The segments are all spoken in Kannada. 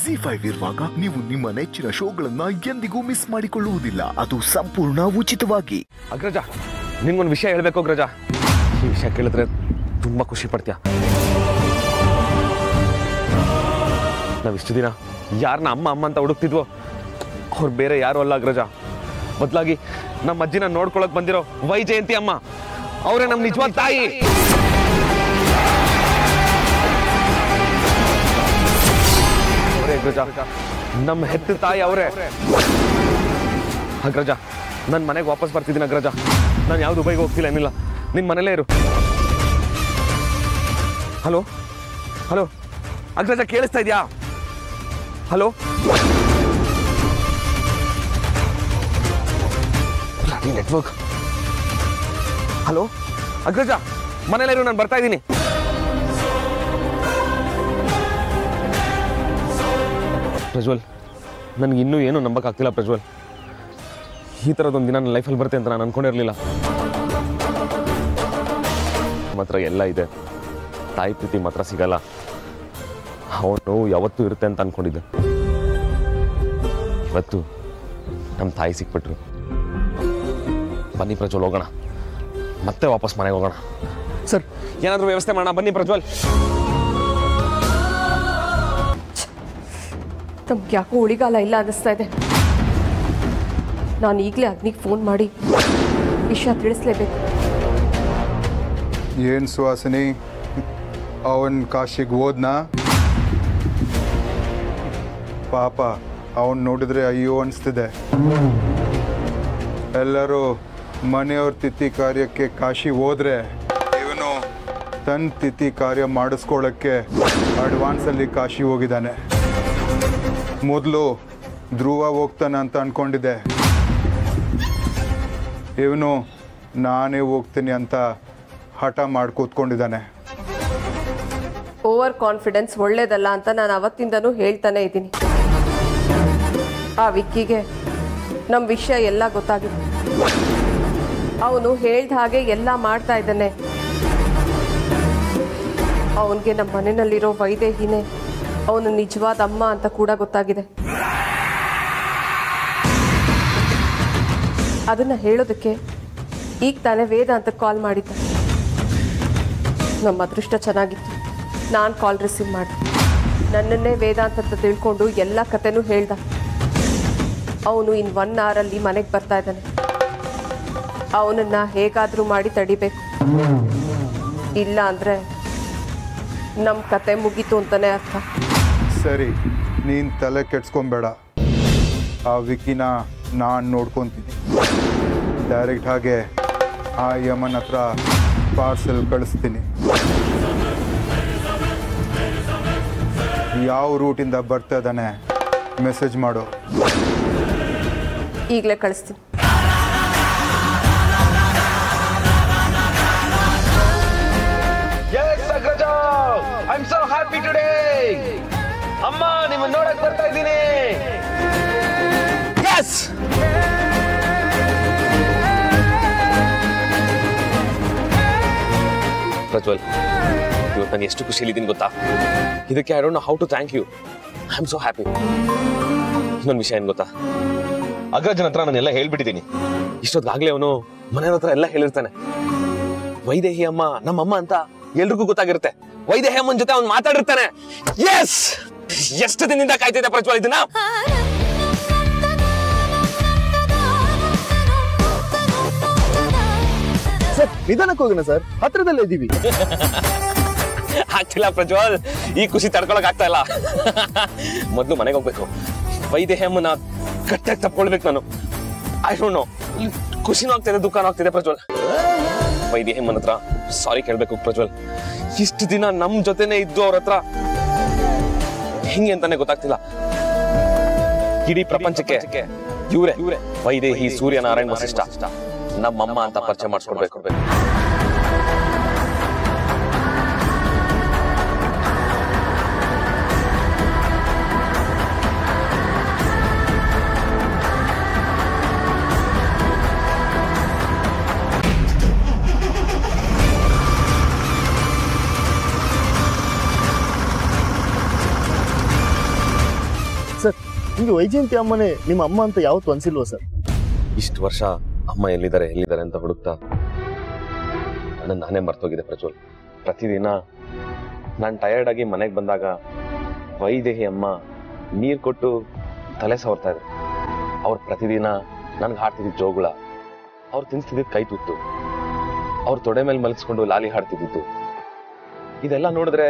ಜಿ5 ಇರುವಾಗ ನೀವು ನಿಮ್ಮ ನೆಚ್ಚಿನ ಶೋಗಳನ್ನ ಎಂದಿಗೂ ಮಿಸ್ ಮಾಡಿಕೊಳ್ಳುವುದಿಲ್ಲ. ಅದು ಸಂಪೂರ್ಣ ಉಚಿತವಾಗಿ. ಅಗ್ರಜ, ನಿನ್ಗೊಂದು ವಿಷಯ ಹೇಳ್ಬೇಕು ಅಗ್ರಜ. ಈ ವಿಷಯ ಕೇಳಿದ್ರೆ ತುಂಬಾ ಖುಷಿ ಪಡ್ತೀಯ. ನಾವಿಷ್ಟು ದಿನ ಯಾರನ್ನ ಅಮ್ಮ ಅಮ್ಮ ಅಂತ ಹುಡುಕ್ತಿದ್ವೋ ಅವ್ರು ಬೇರೆ ಯಾರು ಅಲ್ಲ ಅಗ್ರಜ. ಬದಲಾಗಿ ನಮ್ಮ ಅಜ್ಜಿನ ನೋಡ್ಕೊಳಕ್ ಬಂದಿರೋ ವೈಜಯಂತಿ ಅಮ್ಮ ಅವರೇ ನಮ್ಮ ನಿಜವಾದ ತಾಯಿ. ಅವರೇ ಅಗ್ರಜ, ನಮ್ಮ ಹೆತ್ತ ತಾಯಿ ಅವರೇ. ಅಗ್ರಜ, ನನ್ನ ಮನೆಗೆ ವಾಪಸ್ ಬರ್ತಿದ್ದೀನಿ ಅಗ್ರಜ. ನಾನು ಯಾವ ದುಬೈಗೆ ಹೋಗ್ತಿಲ್ಲ, ಏನಿಲ್ಲ, ನಿನ್ನ ಮನೇಲೇ ಇರು. ಹಲೋ ಹಲೋ ಅಗ್ರಜ, ಕೇಳಿಸ್ತಾ ಇದೆಯಾ? Hello, network. ಹಲೋ ಅಗ್ರಜ, ಮನೇಲೇ ಇರು, ನಾನು ಬರ್ತಾ ಇದ್ದೀನಿ. ಪ್ರಜ್ವಲ್, ನನಗೆ ಇನ್ನೂ ಏನೂ ನಂಬಕ್ಕಾಗ್ತಿಲ್ಲ ಪ್ರಜ್ವಲ್. ಈ ಥರದೊಂದು ದಿನ ನನ್ನ ಲೈಫಲ್ಲಿ ಬರುತ್ತೆ ಅಂತ ನಾನು ಅನ್ಕೊಂಡಿರಲಿಲ್ಲ. ಮಾತ್ರ ಎಲ್ಲ ಇದೆ, ತಾಯಿ ಪ್ರೀತಿ ಮಾತ್ರ ಸಿಗಲ್ಲ. ಅವನು ಯಾವತ್ತೂ ಇರುತ್ತೆ ಅಂತ ಅನ್ಕೊಂಡಿದ್ದೆ. ಇವತ್ತು ನಮ್ಮ ತಾಯಿ ಸಿಕ್ಬಿಟ್ರು. ಬನ್ನಿ ಪ್ರಜ್ವಲ್, ಹೋಗೋಣ, ಮತ್ತೆ ವಾಪಸ್ ಮನೆಗೆ ಹೋಗೋಣ. ಸರ್, ಏನಾದರೂ ವ್ಯವಸ್ಥೆ ಮಾಡೋಣ, ಬನ್ನಿ ಪ್ರಜ್ವಲ್. ನಮ್ಗೆ ಯಾಕೋ ಉಳಿಗಾಲ ಇಲ್ಲ ಅನ್ನಿಸ್ತಾ ಇದೆ. ನಾನು ಈಗಲೇ ಅಗ್ನಿಗೆ ಫೋನ್ ಮಾಡಿ ವಿಷಯ ತಿಳಿಸ್ಲೇಬೇಕು. ಏನು ಸುಹಾಸಿನಿ, ಅವನ್ ಕಾಶಿಗೆ ಹೋದ್ನಾ? ಪಾಪ, ಅವನ್ ನೋಡಿದ್ರೆ ಅಯ್ಯೋ ಅನಿಸ್ತಿದೆ. ಎಲ್ಲರೂ ಮನೆಯವ್ರ ತಿಥಿ ಕಾರ್ಯಕ್ಕೆ ಕಾಶಿ ಹೋದ್ರೆ ಇವನು ತನ್ನ ತಿಥಿ ಕಾರ್ಯ ಮಾಡಿಸ್ಕೊಳ್ಳೋಕ್ಕೆ ಅಡ್ವಾನ್ಸಲ್ಲಿ ಕಾಶಿ ಹೋಗಿದ್ದಾನೆ. ಮೊದಲು ಧ್ರುವ ಹೋಗ್ತಾನೆ ಅಂತ ಅಂದ್ಕೊಂಡಿದ್ದೆ. ಇವನು ನಾನೇ ಹೋಗ್ತೀನಿ ಅಂತ ಹಠ ಮಾಡಿ ಕೂತ್ಕೊಂಡಿದ್ದಾನೆ. ಓವರ್ ಕಾನ್ಫಿಡೆನ್ಸ್ ಒಳ್ಳೇದಲ್ಲ ಅಂತ ನಾನು ಅವತ್ತಿಂದನೂ ಹೇಳ್ತಾನೆ ಇದ್ದೀನಿ. ಆ ವಿಕ್ಕಿಗೆ ನಮ್ಮ ವಿಷಯ ಎಲ್ಲ ಗೊತ್ತಾಗಿದೆ. ಅವನು ಹೇಳ್ದ ಹಾಗೆ ಎಲ್ಲ ಮಾಡ್ತಾ ಇದ್ದಾನೆ. ಅವನಿಗೆ ನಮ್ಮ ಮನೆಯಲ್ಲಿರೋ ವೈದೇಹಿನೇ ಅವನು ನಿಜವಾದ ಅಮ್ಮ ಅಂತ ಕೂಡ ಗೊತ್ತಾಗಿದೆ. ಅದನ್ನು ಹೇಳೋದಕ್ಕೆ ಈಗ ತಾನೇ ವೇದ ಅಂತ ಕಾಲ್ ಮಾಡಿದ್ದ. ನಮ್ಮ ಅದೃಷ್ಟ ಚೆನ್ನಾಗಿತ್ತು, ನಾನು ಕಾಲ್ ರಿಸೀವ್ ಮಾಡಿದೆ. ನನ್ನನ್ನೇ ವೇದಾಂತ ಅಂತ ತಿಳ್ಕೊಂಡು ಎಲ್ಲ ಕತೆನೂ ಹೇಳ್ದ. ಅವನು ಇನ್ನು 1 ಅವರಲ್ಲಿ ಮನೆಗೆ ಬರ್ತಾ ಇದ್ದಾನೆ. ಅವನನ್ನು ಹೇಗಾದರೂ ಮಾಡಿ ತಡಿಬೇಕು. ಇಲ್ಲ ಅಂದರೆ ನಮ್ಮ ಕತೆ ಮುಗೀತು ಅಂತಲೇ ಅರ್ಥ. ಸರಿ, ನೀನು ತಲೆ ಕೆಡ್ಸ್ಕೊಬೇಡ. ಆ ವಿಕಿನ ನಾನು ನೋಡ್ಕೊತೀನಿ. ಡೈರೆಕ್ಟ್ ಹಾಗೆ ಆ ಯಮನ್ ಹತ್ರ ಪಾರ್ಸೆಲ್ ಕಳಿಸ್ತೀನಿ. ಯಾವ ರೂಟಿಂದ ಬರ್ತಾ ಇದ್ದಾನೆ ಮೆಸೇಜ್ ಮಾಡು. ಈಗಲೇ ಕಳಿಸ್ತೀನಿ. I'm so happy today. ಅಮ್ಮ, ನಿಮ್ಮನ್ನ ನೋಡಕ್ ಬರ್ತಾ ಇದ್ದೀನಿ. Yes. ಪ್ರಜ್ವಲ್, ಇವತ್ತು ನಾನು ಎಷ್ಟು ಖುಷಿಯಲ್ಲಿದ್ದೀನಿ ಗೊತ್ತಾ? ಇದಕ್ಕೆ I don't know how to thank you. I am so happy. ಇನ್ನೊಂದು ವಿಷಯ ಏನು ಗೊತ್ತಾ? ಅಗ್ರಜನ ಹತ್ರ ನಾನೆಲ್ಲ ಹೇಳ್ಬಿಟ್ಟಿದ್ದೀನಿ. ಇಷ್ಟೊತ್ತಾಗ್ಲೇ ಅವನು ಮನೆಯ ಹತ್ರ ಎಲ್ಲ ಹೇಳಿರ್ತಾನೆ. ವೈದೇಹಿ ಅಮ್ಮ ನಮ್ಮಮ್ಮ ಅಂತ ಎಲ್ರಿಗೂ ಗೊತ್ತಾಗಿರುತ್ತೆ. ವೈದೇಹಿ ಅಮ್ಮನ ಜೊತೆ ಅವ್ನು ಮಾತಾಡಿರ್ತಾನೆ. ಎಸ್, ಎಷ್ಟು ದಿನದಿಂದ ಕಾಯ್ತಿದ್ದೆ ಪ್ರಜ್ವಲ್ ಇದನ್ನ. ಸರ್, ನಿಧಾನಕ್ಕೆ ಹೋಗೋಣ ಸರ್, ಹತ್ರದಲ್ಲೇ ಇದ್ದೀವಿ. ಆಗ್ತಿಲ್ಲ ಪ್ರಜ್ವಲ್, ಈ ಖುಷಿ ತಡ್ಕೊಳಕ್ ಆಗ್ತಾ ಇಲ್ಲ. ಮೊದ್ಲು ಮನೆಗೆ ಹೋಗ್ಬೇಕು. ವೈದೇಹಿ ಅಮ್ಮನ ಗಟ್ಟಿಯಾಗಿ ತಪ್ಕೊಳ್ಬೇಕು ನಾನು. ಐ ಡೋಂಟ್ ನೋ, ಖುಷಿನೂ ಆಗ್ತಿದೆ, ದುಃಖನೂ ಆಗ್ತಿದೆ ಪ್ರಜ್ವಲ್. ವೈದೇಹಿ ಅಮ್ಮನ ಹತ್ರ ಸಾರಿ ಕೇಳ್ಬೇಕು ಪ್ರಜ್ವಲ್. ಇಷ್ಟು ದಿನ ನಮ್ ಜೊತೆನೆ ಇದ್ದು ಅವ್ರ ಹತ್ರ ಹೆಂಗೆ ಅಂತಾನೆ ಗೊತ್ತಾಗ್ತಿಲ್ಲ. ಇಡೀ ಪ್ರಪಂಚಕ್ಕೆ ಇವರೇ ವೈದೇಹಿ ಸೂರ್ಯನಾರಾಯಣ ವಸಿಷ್ಠ ನಮ್ಮಮ್ಮ ಅಂತ ಪರಿಚಯ ಮಾಡಿಸ್ಕೊಡ್ಬೇಕು. ಸರ್ ನಿಮಗೆ ವೈಜಯಂತಿ ಅಮ್ಮನೇ ನಿಮ್ಮ ಅಮ್ಮ ಅಂತ ಯಾವತ್ತೂ ಅನ್ಸಿಲ್ವಾ ಸರ್? ಇಷ್ಟು ವರ್ಷ ಅಮ್ಮ ಎಲ್ಲಿದ್ದಾರೆ ಅಂತ ಹುಡುಕ್ತಾ ನಾನೇ ಮರ್ತೋಗಿದೆ ಪ್ರಜ್ವಲ್. ಪ್ರತಿದಿನ ನಾನು ಟಯರ್ಡ್ ಆಗಿ ಮನೆಗೆ ಬಂದಾಗ ವೈದೇಹಿ ಅಮ್ಮ ನೀರು ಕೊಟ್ಟು ತಲೆ ಸವರ್ತಾ ಇದ್ರು. ಅವ್ರು ಪ್ರತಿದಿನ ನನ್ಗೆ ಹಾಡ್ತಿದ್ದ ಜೋಗುಳ, ಅವ್ರು ತಿನ್ಸ್ತಿದ್ದ ಕೈ ತುತ್ತು, ಅವ್ರ ತೊಡೆ ಮೇಲೆ ಮಲಗಿಸ್ಕೊಂಡು ಲಾಲಿ ಹಾಡ್ತಿದ್ದು, ಇದೆಲ್ಲ ನೋಡಿದ್ರೆ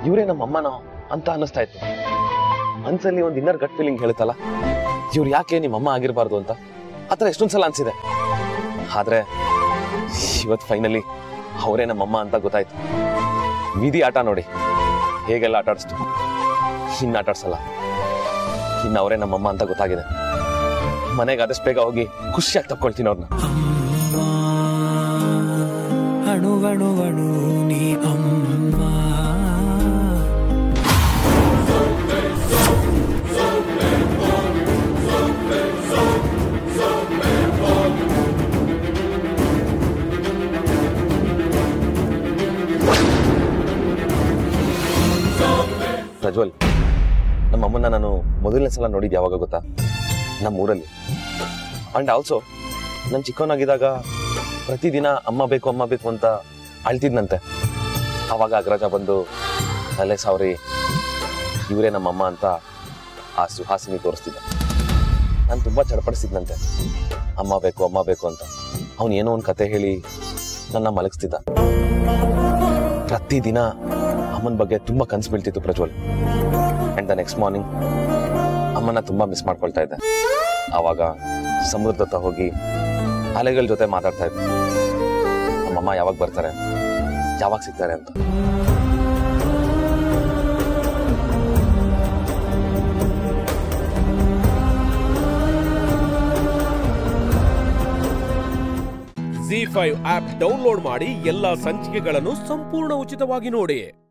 ಇವರೇ ನಮ್ಮ ಅಮ್ಮನ ಅಂತ ಅನ್ನಿಸ್ತಾ ಇತ್ತು. ಮನ್ಸಲ್ಲಿ ಒಂದು ಇನ್ನರ್ ಗಟ್ ಫೀಲಿಂಗ್ ಹೇಳುತ್ತಲ್ಲ, ಇವ್ರು ಯಾಕೆ ನಿಮ್ಮ ಅಮ್ಮ ಆಗಿರಬಾರ್ದು ಅಂತ. ಆತರ ಎಷ್ಟೊಂದ್ಸಲ ಅನ್ಸಿದೆ. ಆದ್ರೆ ಇವತ್ತು ಫೈನಲಿ ಅವರೇ ನಮ್ಮಮ್ಮ ಅಂತ ಗೊತ್ತಾಯ್ತು. ವಿಧಿ ಆಟ ನೋಡಿ ಹೇಗೆಲ್ಲ ಆಟ ಆಡಿಸ್ತು. ಇನ್ನು ಆಟ ಆಡ್ಸಲ್ಲ, ಇನ್ನು ಅವರೇ ನಮ್ಮಮ್ಮ ಅಂತ ಗೊತ್ತಾಗಿದೆ. ಮನೆಗೆ ಆದಷ್ಟು ಬೇಗ ಹೋಗಿ ಖುಷಿಯಾಗಿ ತಕ್ಕೊಳ್ತೀನಿ ಅವ್ರನ್ನ. ನೀ ಅಮ್ಮ. ಪ್ರಜ್ವಲ್, ನಮ್ಮಮ್ಮನ್ನ ನಾನು ಮೊದಲನೇ ಸಲ ನೋಡಿದ್ ಯಾವಾಗ ಗೊತ್ತಾ? ನಮ್ಮ ಊರಲ್ಲಿ. ಅಂಡ್ ಆಲ್ಸೋ ನಾನು ಚಿಕ್ಕವನಾಗಿದ್ದಾಗ ಪ್ರತಿದಿನ ಅಮ್ಮ ಬೇಕು ಅಂತ ಅಳ್ತಿದ್ನಂತೆ. ಆವಾಗ ಅಗ್ರಜ ಬಂದು ತಲೆ ಸಾವ್ರಿ ಇವರೇ ನಮ್ಮಮ್ಮ ಅಂತ ಆ ಸುಹಾಸಿನಿ ತೋರಿಸ್ತಿದ್ದ. ನಾನು ತುಂಬಾ ಚಡಪಡಿಸಿದ್ನಂತೆ, ಅಮ್ಮ ಬೇಕು ಅಂತ. ಅವನು ಏನೋ ಒಂದು ಕತೆ ಹೇಳಿ ನನ್ನ ಮಲಗಿಸ್ತಿದ್ದ. ಪ್ರತಿದಿನ ಅಮ್ಮನ ಬಗ್ಗೆ ತುಂಬಾ ಕನ್ಸು ಬೀಳ್ತಿತ್ತು Prajwal. And the next morning ಅಮ್ಮನ ತುಂಬಾ ಮಿಸ್ ಮಾಡ್ಕೊಳ್ತಾ ಇದ್ದೆ. ಆವಾಗ ಸಮುದ್ರದ ಹತ್ರ ಹೋಗಿ ಅಲೆಗಳ ಜೊತೆ ಮಾತಾಡ್ತಾ ಇದ್ದೆ, ನಮ್ಮಮ್ಮ ಯಾವಾಗ ಬರ್ತಾರೆ, ಯಾವಾಗ ಸಿಗ್ತಾರೆ ಅಂತ. ZEE5 ಆಪ್ ಡೌನ್ಲೋಡ್ ಮಾಡಿ ಎಲ್ಲಾ ಸಂಚಿಕೆಗಳನ್ನು ಸಂಪೂರ್ಣ ಉಚಿತವಾಗಿ ನೋಡಿ.